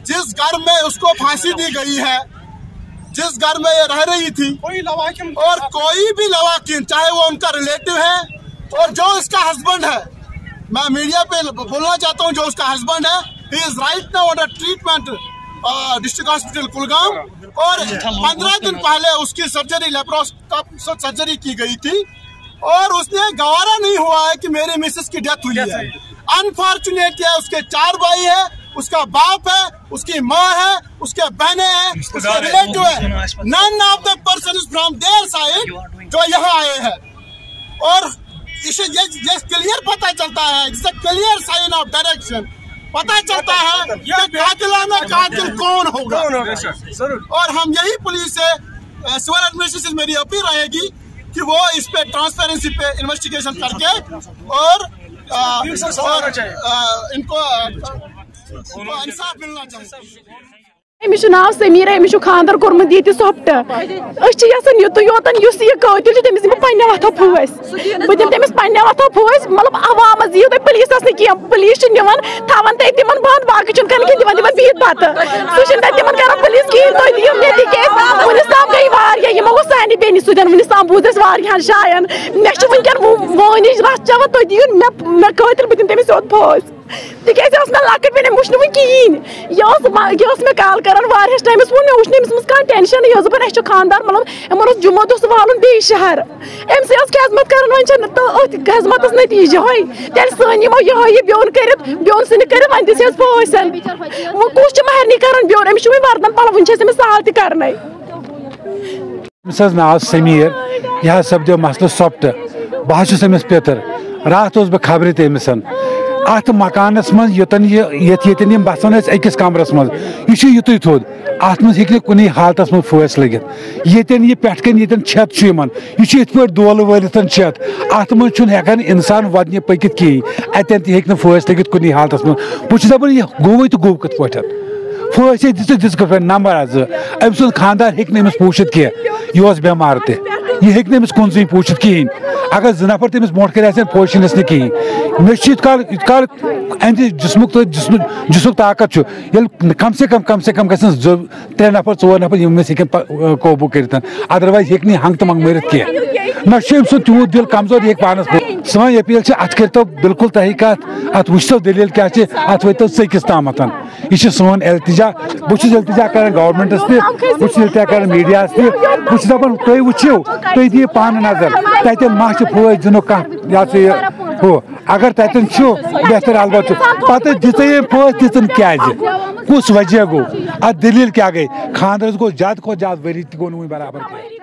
جس گھر میں اس کو پھانسی دی گئی ہے، جس گھر میں یہ رہ رہی تھی، اور کوئی بھی لواحقین چاہے وہ ان کا ریلیٹو ہے اور جو اس کا ہسبینڈ ہے، میں میڈیا پہ بولنا چاہتا ہوں، جو اس کا ہسبینڈ ہے he is right now under treatment district hospital Kulgam, اور 15 دن پہلے اس کی سرجری لیپروسکوپی سرجری کی گئی تھی، اور اس نے گوارا نہیں ہوا ہے کہ میری مسز کی ڈیتھ ہوئی ہے۔ انفارچونیٹ ہے، اس کے 4 بھائی ہیں، اس کا باپ ہے، اس کی ماں ہے، اس کے بہنیں ہیں، اس کے ریلیٹو ہے، none of the persons from their side جو یہاں آئے ہیں، اور یہ کلیئر پتہ چلتا ہے، it's a clear sign of direction، پتہ چلتا ہے کہ قاتلانہ قاتل کون ہوگا، اور ہم یہی پولیس سے سول ایڈمنسٹریشن سے میری اپیل رہے گی کہ وہ اس پہ ٹرانسپیرنسی پہ انویسٹیگیشن کر کے اور ان کو انصاف ملنا چاہیے۔ امس ناو سمیرہ، امس خاندر کورمت یہ سوپٹ، یژھان یوت یوتن اس یہ قاتل تمس دم پنہ وتھو پھوس، بہ دم تمس پنہ وتھو پھوس، مطلب عوام دِیو تُہۍ پولیسس نہٕ کینٛہہ، پولیس نِوان تھاوان تتہِ تِمن بند، باقٕے چھُنہٕ کران کینٛہہ، دِوان بِہِتھ پتہٕ، سُہ چھُنہٕ تتہِ تِمن کران پولیس کِہیٖنۍ، تُہۍ دِیِو مےٚ تِکیازِ وُنیُک تام گٔے واریاہ، یِمو اوس سانہِ بیٚنہِ سۭتۍ، وُنیُک تام بوٗز اَسہِ واریاہن جاین، مےٚ چھُ وٕنکٮ۪ن وٲنِج رژھ چٮ۪وان، تُہۍ دِیِو مےٚ قٲتل، بہٕ دِمہٕ تٔمِس سیوٚد پھٲسۍ، تِکیازِ یہِ ٲس مےٚ لۄکٕٹ بیٚنہِ، مےٚ وٕچھ نہٕ وٕنہِ کِہیٖنۍ، یہِ ٲس مےٚ کال کران واریاہس ٹایمس، ووٚن مےٚ وٕچھ نہٕ أمِس منٛز کانٛہہ ٹٮ۪نشنٕے، یہِ ٲس دَپان اَسہِ چھُ خانٛدار، مطلب یِمن اوس جمعہ دۄہ والُن بیٚیہِ شہر، أمۍ سٕے ٲس خدمت کران، وۄنۍ چھَنہٕ تہٕ أتھۍ خدمتس نٔتیٖجہٕ یِہوٚے، تیٚلہِ سٲنۍ یِمو یِہوٚے یہِ بیوٚن کٔرِتھ، بیوٚن ژھٕنِکھ کٔرِتھ، وۄنۍ دِژہَس پھٲسۍ، وۄنۍ کُس چھُ مہرنی کران بیوٚن، أمِس چھُ وۄنۍ وردن پلو، وٕنہِ چھِ أسۍ أمِس سال تہِ کرنے۔ أمِس حظ ناو سمیٖر، یہِ حظ سپدیو مسلہٕ سۄپٹہٕ، بہٕ حظ چھُس أمِس پیٚتٕر، راتھ اوسُس بہٕ خبرِ تہِ أمِس، اتھ مکانس منٛز ییٚتٮ۪ن یِم بسان ٲسۍ أکِس کمرس منٛز، یہِ چھُ یُتُے تھوٚد، اتھ منٛز ہیٚکہِ نہٕ کُنی حالتس منٛز پھٲسۍ لٔگِتھ، ییٚتٮ۪ن یہِ پٮ۪ٹھٕ کَنۍ ییٚتٮ۪ن چھت چھُ یِمن، یہِ چھُ یِتھ پٲٹھۍ دولہٕ وٲلِتھ چھت، اتھ منٛز چھُنہٕ ہٮ۪کان انسان ودنہِ پٔکِتھ کِہیٖنۍ، اتٮ۪ن تہِ ہیٚکہِ نہٕ پھٲسۍ لٔگِتھ کُنی حالتس منٛز، بہٕ چھُس دپان یہِ گوٚوٕے تہٕ گوٚو کِتھ پٲٹھۍ، پھٲسۍ دِژٕکھ کِتھ پٲٹھۍ، نمبر 2، أمۍ سُنٛد خانٛدار ہیٚکہِ نہٕ أمِس پوٗچھِتھ کینٛہہ، یہِ اوس بٮ۪مار تہِ، یہِ ہیٚکہِ نہٕ أمِس کُنسٕے پوٗچھِتھ کِہیٖنۍ، اگر 2 نفر تٔمِس برونٛٹھ کَنۍ آسن پوشنَس نہٕ کِہیٖنۍ، مےٚ چھُ یِتھ کال اَہنٛدِ جسمُک طاقت چھُ، ییٚلہِ کم سے کم گژھن 3 نفر 4 نفر یِم أمِس ہیٚکن قوبوٗ کٔرِتھ، ادروایز ہیٚکہِ نہٕ ہنٛگ تہٕ منٛگ مٲرِتھ کینٛہہ، نہ چھُ أمۍ سُنٛد تیوٗت دِل کمزور، یہِ ہیٚکہِ پانس، سٲنۍ اپیٖل چھِ اتھ کٔرۍتو بالکل تحقیقات، اتھ وٕچھتو دٔلیٖل کیٛاہ چھِ، اتھ وٲتۍتو ژٔکِس تامتھ، یہِ چھُ سون التجا، بہٕ چھُس التجا کران گورمنٹس تہِ، بہٕ چھُس التجا کران میڈیاہس تہِ، بہٕ چھُس دپان تُہۍ وٕچھِو، تُہۍ دِیِو پانہٕ نظر، تتٮ۪ن ما چھُ پھٲسۍ دِنُک کانٛہہ یہِ ہسا یہِ ہُہ، اگر تتٮ۪ن چھُ بہتر البتہ چھُ، پتہٕ دِژے أمۍ پھٲسۍ دِژٕن کیٛازِ، کُس وجہ گوٚو، اتھ دٔلیٖل کیٛاہ گٔے، خانٛدرس گوٚو زیادٕ کھۄتہٕ زیادٕ ؤری تہِ گوٚو نہٕ وُنہِ برابر کینٛہہ۔